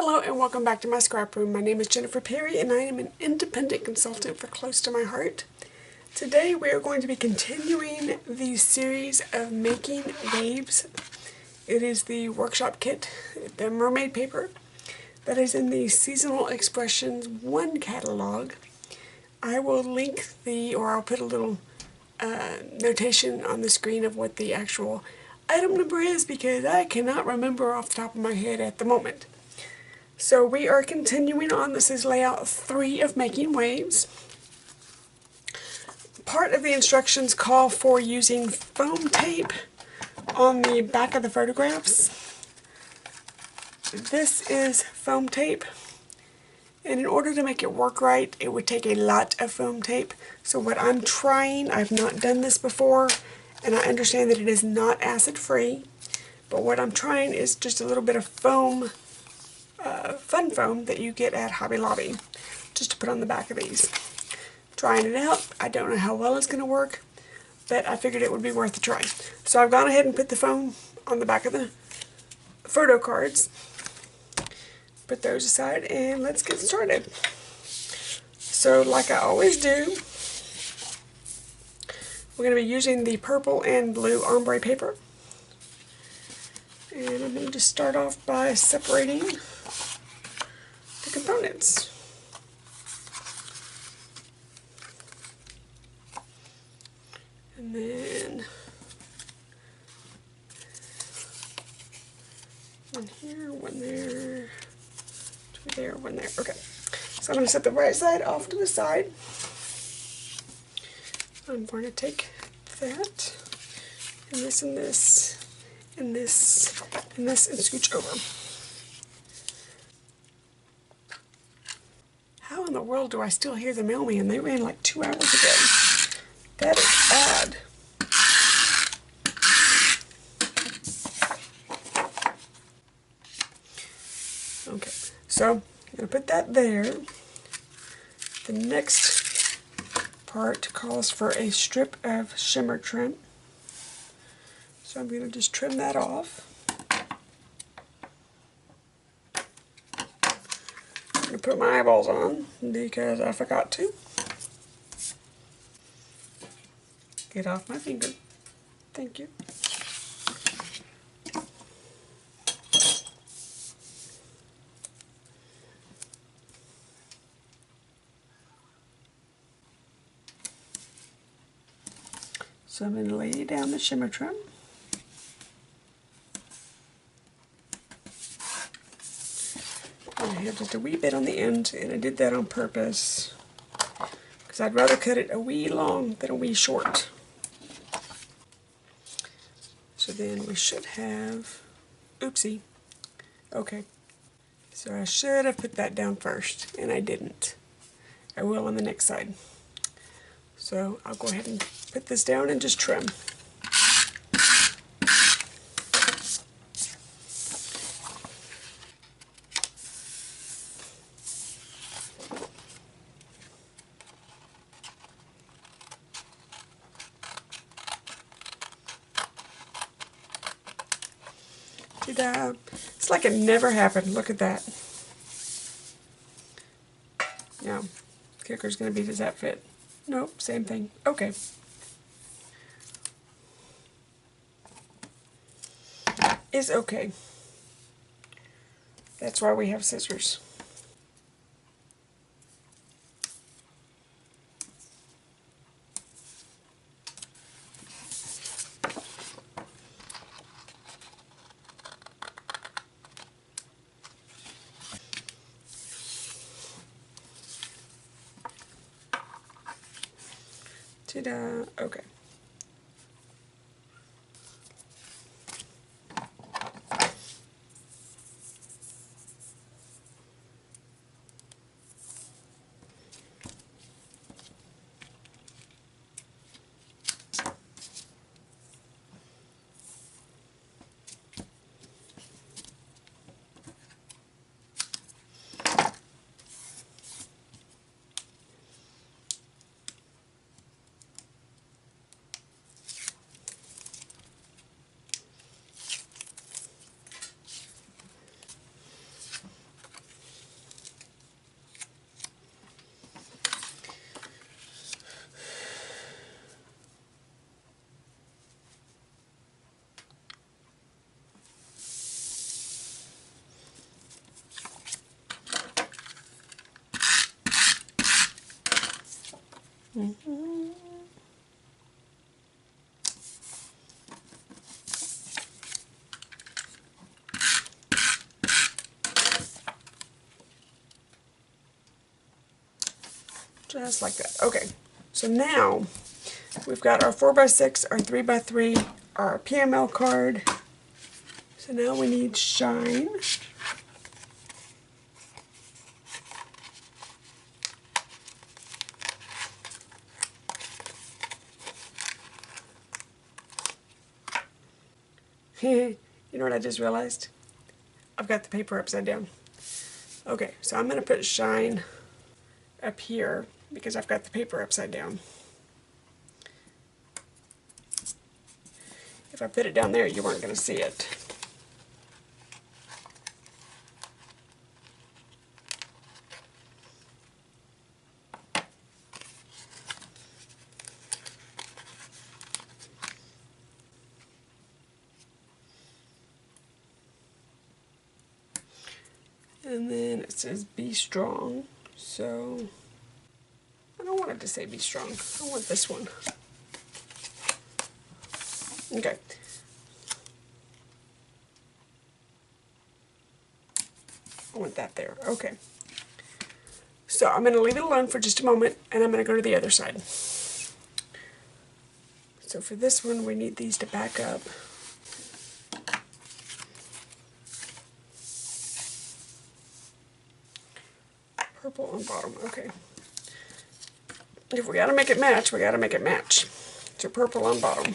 Hello and welcome back to my scrap room. My name is Jennifer Perry and I am an independent consultant for Close to My Heart. Today we are going to be continuing the series of making waves. It is the workshop kit, the mermaid paper, that is in the Seasonal Expressions 1 catalog. I will link I'll put a little notation on the screen of what the actual item number is because I cannot remember off the top of my head at the moment. So we are continuing on. This is layout 3 of making waves. Part of the instructions call for using foam tape on the back of the photographs. This is foam tape, and in order to make it work right, it would take a lot of foam tape. So what I'm trying, I've not done this before, and I understand that it is not acid free, but what I'm trying is just a little bit of foam, fun foam that you get at Hobby Lobby, just to put on the back of these. Trying it out. I don't know how well it's going to work, but I figured it would be worth a try. So I've gone ahead and put the foam on the back of the photo cards. Put those aside and let's get started. So like I always do, we're going to be using the purple and blue ombre paper. And I'm going to just start off by separating the components. And then one here, one there, two there, one there. Okay. So I'm going to set the right side off to the side. I'm going to take that, and this, and this, and this, and this, and scooch over. How in the world do I still hear the mailman? They ran like 2 hours ago. That is odd. Okay, so I'm going to put that there. The next part calls for a strip of shimmer trim. So I'm going to just trim that off. I'm going to put my eyeballs on because I forgot to. Get off my finger. Thank you. So I'm going to lay down the shimmer trim. I have just a wee bit on the end, and I did that on purpose because I'd rather cut it a wee long than a wee short. So then we should have, oopsie, okay, so I should have put that down first, and I didn't. I will on the next side. So I'll go ahead and put this down and just trim. Ta-da! It's like it never happened. Look at that. Now, the kicker's going to be, does that fit? Nope, same thing. Okay. Is okay. That's why we have scissors. Ta-da! Okay. Just like that. Okay, so now we've got our 4x6, our 3x3, our PML card. So now we need shine. You know what I just realized? I've got the paper upside down. Okay, so I'm going to put shine up here because I've got the paper upside down. If I put it down there, you weren't going to see it. And then it says be strong, so I don't want it to say be strong. I want this one. Okay. I want that there. Okay. So I'm going to leave it alone for just a moment, and I'm going to go to the other side. So for this one, we need these to back up. Purple on bottom. Okay. If we got to make it match, we got to make it match. So purple on bottom.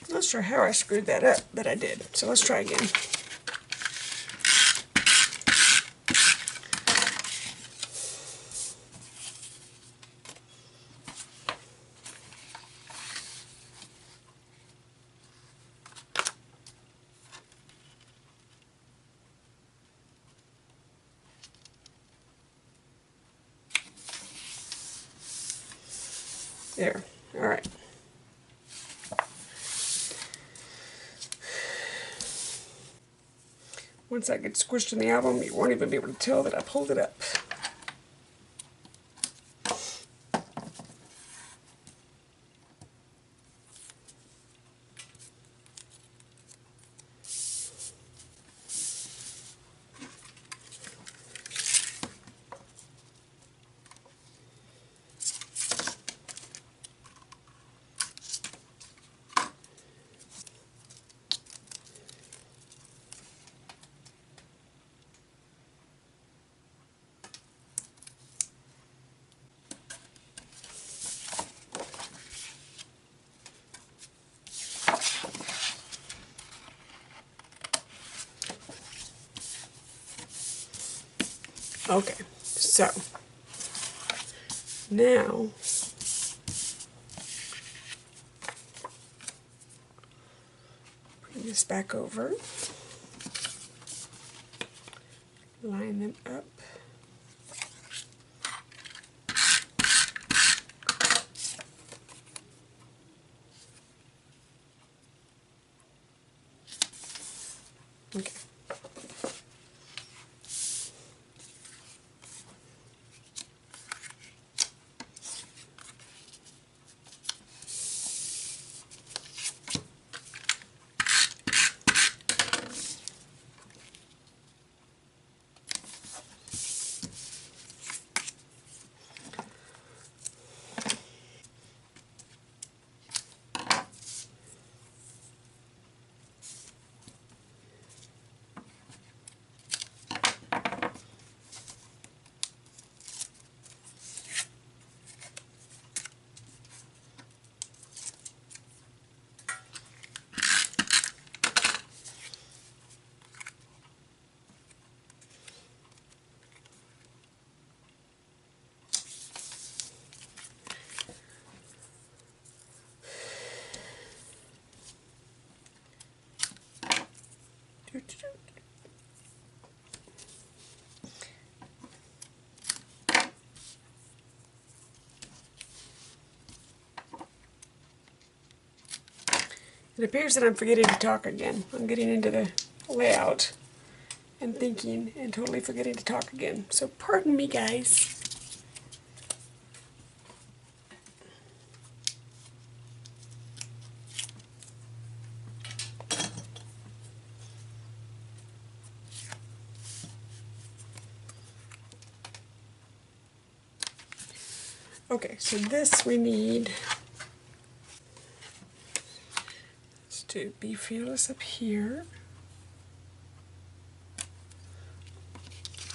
Not sure how I screwed that up, but I did. So let's try again. There. All right. Once that gets squished in the album, you won't even be able to tell that I pulled it up. Okay, so now bring this back over, line them up. Okay. It appears that I'm forgetting to talk again. I'm getting into the layout and thinking and totally forgetting to talk again. So pardon me, guys. Okay, so this we need. Let's do Be Fearless up here.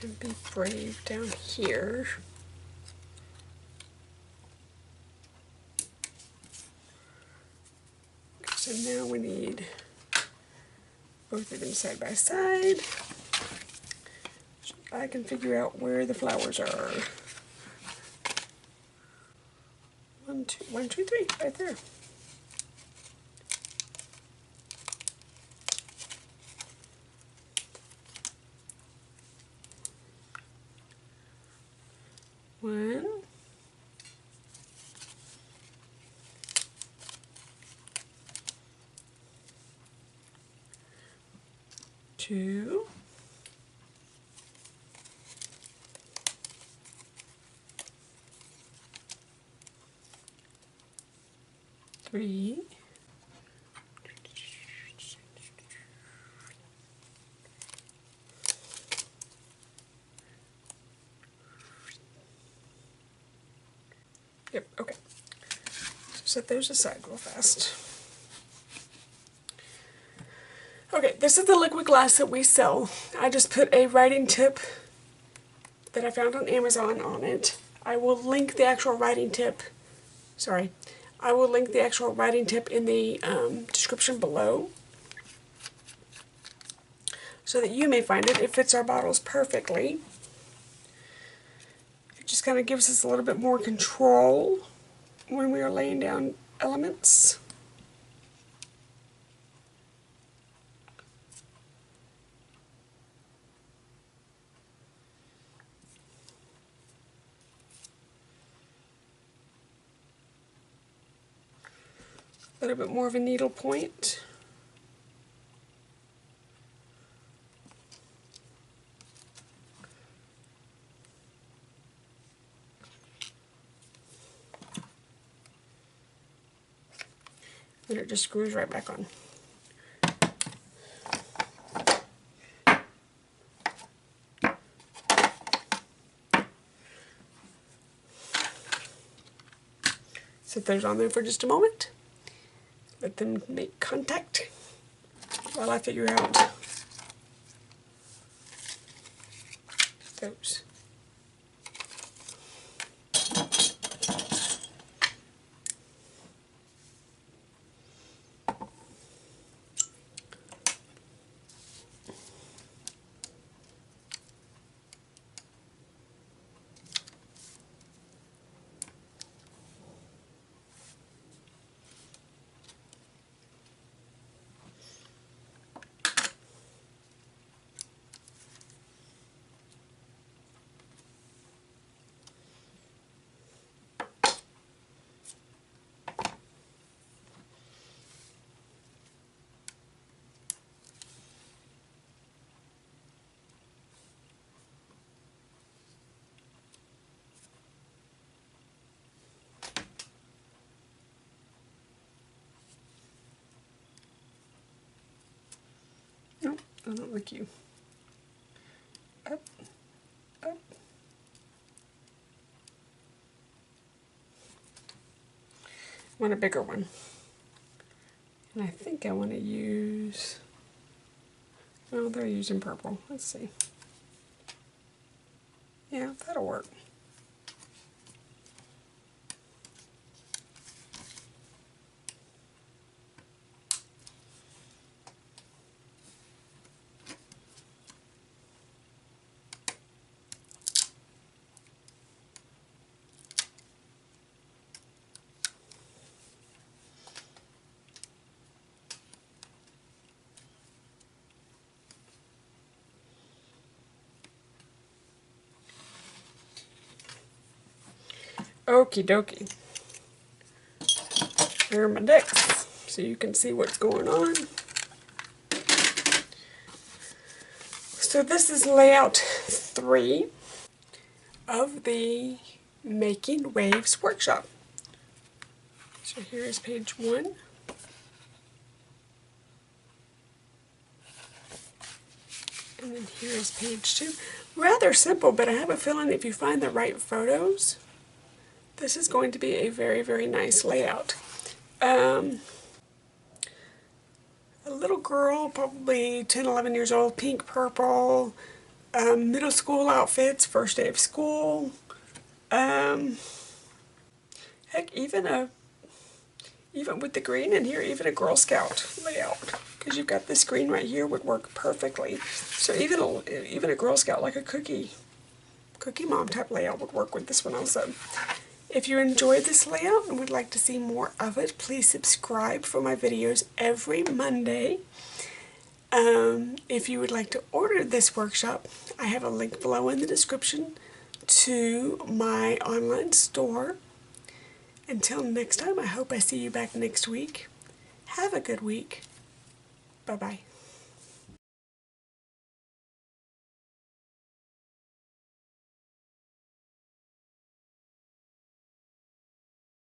And Be Brave down here. Okay, so now we need both of them side by side. So I can figure out where the flowers are. 1, 2, 3, right there. One, two, three, yep, okay. So set those aside real fast. Okay, this is the liquid glass that we sell. I just put a writing tip that I found on Amazon on it. I will link the actual writing tip, I will link the actual writing tip in the description below so that you may find it. It fits our bottles perfectly. It just kind of gives us a little bit more control when we are laying down elements. A little bit more of a needle point. And it just screws right back on. Set those on there for just a moment. Let them make contact while I figure out those. Nope, I don't like you. Up, up. I want a bigger one. And I think I want to use, oh, they're using purple. Let's see. Yeah, that'll work. Okie dokie. Here are my decks. so you can see what's going on. So this is layout 3 of the Making Waves workshop. So here is page 1. And then here is page 2. Rather simple, but I have a feeling if you find the right photos, this is going to be a very, very nice layout. A little girl, probably 10, 11 years old, pink, purple, middle school outfits, first day of school. Heck, even with the green in here, even a Girl Scout layout, because you've got this green right here would work perfectly. So even a Girl Scout, like a cookie mom type layout would work with this one also. If you enjoyed this layout and would like to see more of it, please subscribe for my videos every Monday. If you would like to order this workshop, I have a link below in the description to my online store. Until next time, I hope I see you back next week. Have a good week. Bye-bye.